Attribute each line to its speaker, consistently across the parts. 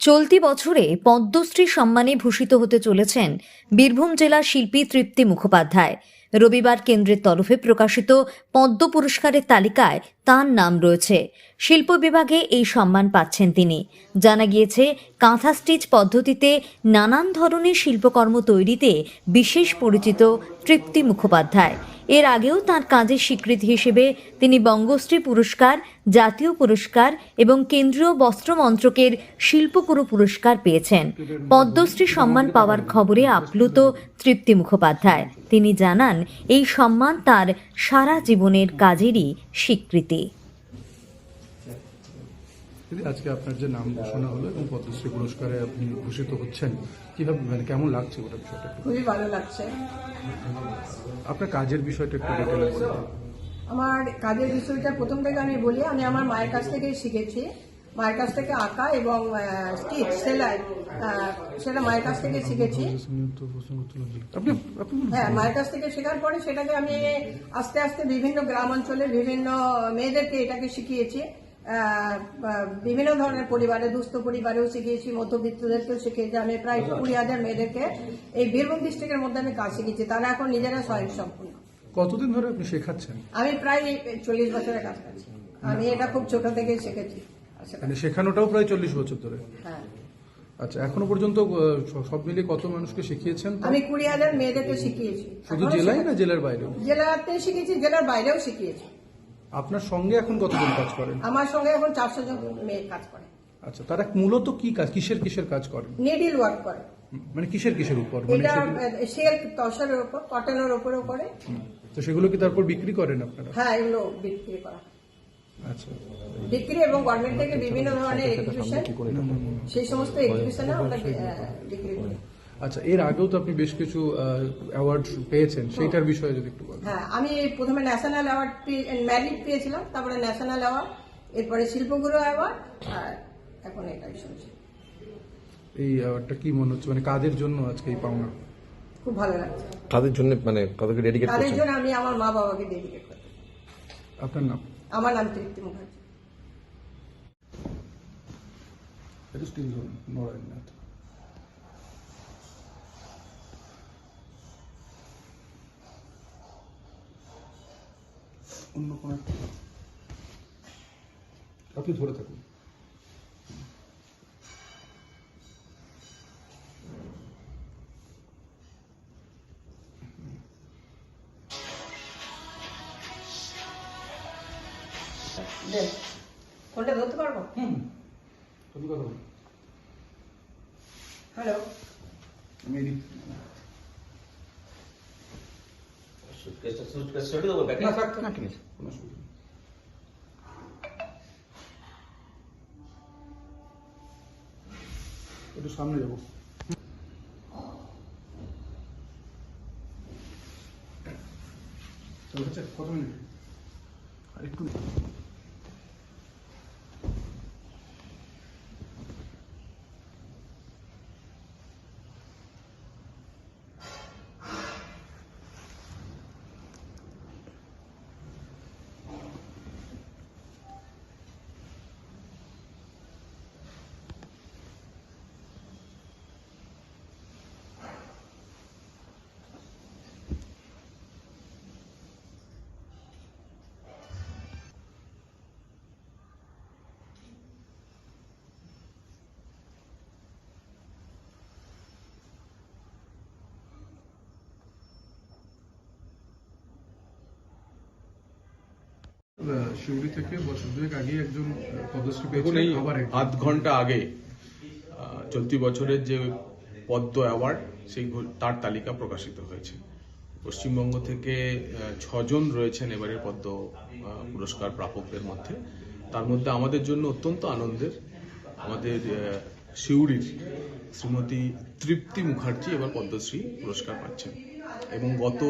Speaker 1: চলতি বছরে পদ্মশ্রী সম্মানে ভূষিত হতে চলেছেন বীরভূম জেলার শিল্পী তৃপ্তি মুখোপাধ্যায়। রবিবার কেন্দ্রের তরফে প্রকাশিত পদ্ম পুরস্কারের তালিকায় তার নাম রয়েছে। শিল্প বিভাগে এই সম্মান পাচ্ছেন তিনি। জানা গিয়েছে, কাঁথা স্টিচ পদ্ধতিতে নানান ধরনের শিল্পকর্ম তৈরিতে বিশেষ পরিচিত তৃপ্তি মুখোপাধ্যায়। এর আগেও তাঁর কাজের স্বীকৃতি হিসেবে তিনি বঙ্গশ্রী পুরস্কার, জাতীয় পুরস্কার এবং কেন্দ্রীয় বস্ত্র মন্ত্রকের শিল্পগুরু পুরস্কার পেয়েছেন। পদ্মশ্রী সম্মান পাওয়ার খবরে আপ্লুত তৃপ্তি মুখোপাধ্যায়। তিনি জানান, এই সম্মান তার সারা জীবনের কাজেরই স্বীকৃতি।
Speaker 2: আজকে আপনার যে নাম ঘোষণা হলো এবং পদ্মশ্রী পুরস্কারে আপনি ভূষিত হচ্ছেন, কিভাবে মানে কেমন লাগছে ওটা বিষয়টা?
Speaker 3: খুবই ভালো লাগছে।
Speaker 2: আপনার কাজের বিষয়টা একটু ডিটেইলে বলুন।
Speaker 3: আমার কাজের বিষয়টা প্রথম থেকে আমি বলি, আমি আমার মায়ের কাছ থেকেই শিখেছি। মায়ের কাছ থেকে আঁকা এবং স্টিচ সেলাই, সেটা মায়ের কাছ থেকে শিখেছি। হ্যাঁ, মায়ের কাছ থেকে শেখার পরে সেটাকে আমি আস্তে আস্তে বিভিন্ন গ্রাম অঞ্চলে বিভিন্ন মেয়েদেরকে এটাকে শিখিয়েছি। বিভিন্ন ধরনের পরিবারে, দুস্থ পরিবারেও শিখিয়েছি, মধ্যবিত্তদেরকেও শিখিয়েছি। আমি প্রায় 20,000 মেয়েদেরকে এই বীরভূম ডিস্ট্রিক্টের মধ্যে আমি কাজ শিখেছি। তারা এখন নিজেরা স্বয়ংসম্পূর্ণ।
Speaker 2: কতদিন ধরে আপনি শেখাচ্ছেন?
Speaker 3: আমি প্রায় 40 বছরের কাজ করছি। আমি এটা খুব ছোট থেকেই শিখেছি।
Speaker 2: মানে শেখানোটাও প্রায় 40 বছর ধরে?
Speaker 3: হ্যাঁ।
Speaker 2: আচ্ছা, এখনো পর্যন্ত সব মিলিয়ে কত মানুষকে শিখিয়েছেন?
Speaker 3: আমি 20,000 মেয়েদেরকে শিখিয়েছি।
Speaker 2: শুধু জেলায় না জেলার বাইরেও?
Speaker 3: জেলাতে শিখেছি, জেলার বাইরেও শিখিয়েছি।
Speaker 2: আপনার সঙ্গে এখন কতজন কাজ করেন?
Speaker 3: আমার সঙ্গে এখন 400 জন মেয়ে কাজ করে।
Speaker 2: আচ্ছা, তারা মূলত কি কাজ, কিসের কাজ করেন?
Speaker 3: নিডিল ওয়ার্ক করে।
Speaker 2: মানে কিসের উপর? মানে
Speaker 3: এটা সিল্ক, তসরের উপর, কটনের উপরেও করে।
Speaker 2: তো সেগুলো কি তারপর বিক্রি করেন আপনারা?
Speaker 3: হ্যাঁ, এগুলো বিক্রি করা।
Speaker 2: আচ্ছা,
Speaker 3: বিক্রি এবং গভর্নমেন্ট থেকে বিভিন্ন ধরনের এক্সিবিশন, সেই সমস্ত এক্সিবিশনে আমরা বিক্রি করি।
Speaker 2: আচ্ছা, এর আগেও তো আপনি বেশ কিছু অ্যাওয়ার্ড পেয়েছেন, সেইটার বিষয়ে যদি একটু বলেন।
Speaker 3: হ্যাঁ, আমি প্রথমে ন্যাশনাল অ্যাওয়ার্ড মেরিট পেয়েছিলাম, তারপরে ন্যাশনাল অ্যাওয়ার্ড, এরপরে শিল্পগুরু অ্যাওয়ার্ড, আর এখন এটাই শুনছি।
Speaker 2: এই অ্যাওয়ার্ডটা কি মনে হচ্ছে, মানে কাদের জন্য আজকে এই পাওনা?
Speaker 3: খুব ভালো লাগছে।
Speaker 4: তাদের জন্য, মানে তাদেরকে ডেডিকেট
Speaker 3: তাদের
Speaker 4: করছেন?
Speaker 3: জন্য আমি আমার মা বাবাকে ডেডিকেট করি।
Speaker 2: আপনার নাম?
Speaker 3: আমার নাম তৃপ্তি মুখার্জি।
Speaker 2: এটা স্টিল নড়াইনাথ। অন্য কোনো আপনি ধরে থাকুন।
Speaker 3: ফোনটা ধরতে পারবো?
Speaker 2: তুমি কথা বলুন।
Speaker 3: হ্যালো।
Speaker 2: আমি এদিক না থাক না, ঠিক আছে, কোনো অসুবিধা নেই। একটু সামনে যাবো। কত মিনিট আর একটু? শিউরি থেকে বছর দুয়েক আগে একজন পদ্মশ্রী
Speaker 5: দেখুন,
Speaker 2: পেয়েছিলেন,
Speaker 5: এই
Speaker 2: আবার
Speaker 5: আধ ঘন্টা আগে চলতি বছরের যে পদ্ম অ্যাওয়ার্ড, সেই তার তালিকা প্রকাশিত হয়েছে। পশ্চিমবঙ্গ থেকে 6 জন রয়েছেন এবারের পদ্ম পুরস্কার প্রাপকদের মধ্যে। তার মধ্যে আমাদের জন্য অত্যন্ত আনন্দের, আমাদের সিউড়ির শ্রীমতী তৃপ্তি মুখার্জি এবার পদ্মশ্রী পুরস্কার পাচ্ছেন। এবং গত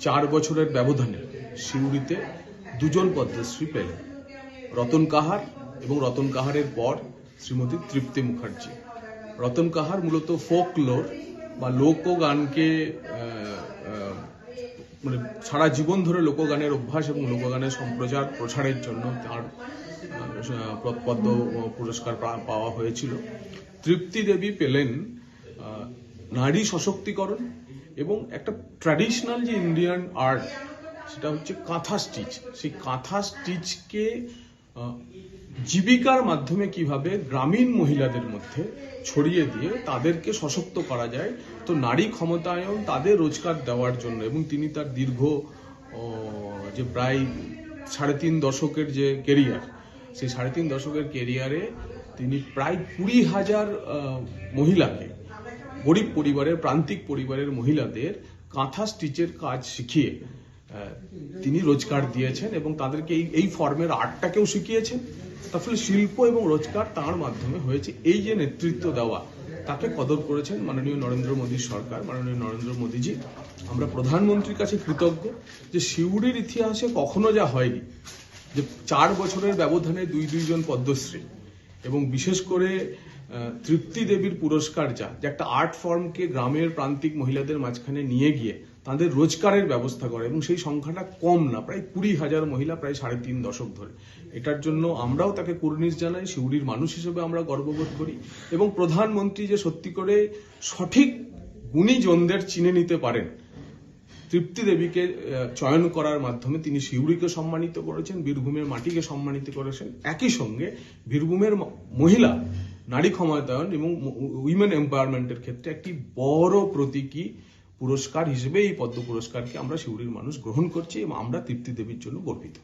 Speaker 5: 4 বছরের ব্যবধানে সিউড়িতে 2 জন পদ্মশ্রী পেলেন, রতন কাহার এবং রতন কাহারের পর শ্রীমতী তৃপ্তি মুখার্জি। রতন কাহার মূলত ফোকলোর বা লোকগানকে মানে সারা জীবন ধরে লোকগানের অভ্যাস এবং লোকগানের প্রসারের জন্য তার পদ্ম পুরস্কার পাওয়া হয়েছিল। তৃপ্তি দেবী পেলেন নারী সশক্তিকরণ এবং একটা ট্র্যাডিশনাল যে ইন্ডিয়ান আর্ট, সেটা হচ্ছে কাঁথা স্টিচ। সেই কাঁথা স্টিচকে জীবিকার মাধ্যমে কিভাবে গ্রামীণ মহিলাদের মধ্যে ছড়িয়ে দিয়ে তাদেরকে সশক্ত করা যায়, তো নারী ক্ষমতায়ন, তাদের রোজগার দেওয়ার জন্য। এবং তিনি তার দীর্ঘ যে প্রায় 3.5 দশকের যে কেরিয়ার, সেই 3.5 দশকের কেরিয়ারে তিনি প্রায় 20,000 মহিলাকে, গরিব পরিবারের, প্রান্তিক পরিবারের মহিলাদের কাঁথা স্টিচের কাজ শিখিয়ে তিনি রোজগার দিয়েছেন এবং তাদেরকে এই ফর্মের আর্টটাকেও শিখিয়েছেন। তার ফলে শিল্প এবং রোজগার তার মাধ্যমে হয়েছে। এই যে নেতৃত্ব দেওয়া, তাকে কদর করেছেন মাননীয় নরেন্দ্র মোদীর সরকার, মাননীয় নরেন্দ্র মোদীজি। আমরা প্রধানমন্ত্রীর কাছে কৃতজ্ঞ যে সিউড়ির ইতিহাসে কখনো যা হয়নি, যে 4 বছরের ব্যবধানে 2 জন পদ্মশ্রী, এবং বিশেষ করে তৃপ্তি দেবীর পুরস্কার যে একটা আর্ট ফর্মকে গ্রামের প্রান্তিক মহিলাদের মাঝখানে নিয়ে গিয়ে তাদের রোজগারের ব্যবস্থা করে, এবং সেই সংখ্যাটা কম না, প্রায় 20,000 মহিলা, প্রায় 3.5 দশক ধরে। এটার জন্য আমরাও তাকে কুর্নিশ জানাই, সিউড়ির মানুষ হিসেবে আমরা গর্ববোধ করি। এবং প্রধানমন্ত্রী যে সত্যি করে সঠিক গুণীজনদের চিনে নিতে পারেন, তৃপ্তি দেবীকে চয়ন করার মাধ্যমে তিনি সিউড়িকে সম্মানিত করেছেন, বীরভূমের মাটিকে সম্মানিত করেছেন। একই সঙ্গে বীরভূমের মহিলা নারী ক্ষমতায়ন এবং উইমেন এম্পাওয়ারমেন্টের ক্ষেত্রে একটি বড় প্রতীকী পুরস্কার হিসেবে এই পদ্ম পুরস্কারকে আমরা সিউড়ির মানুষ গ্রহণ করছি, এবং আমরা তৃপ্তি দেবীর জন্য গর্বিত।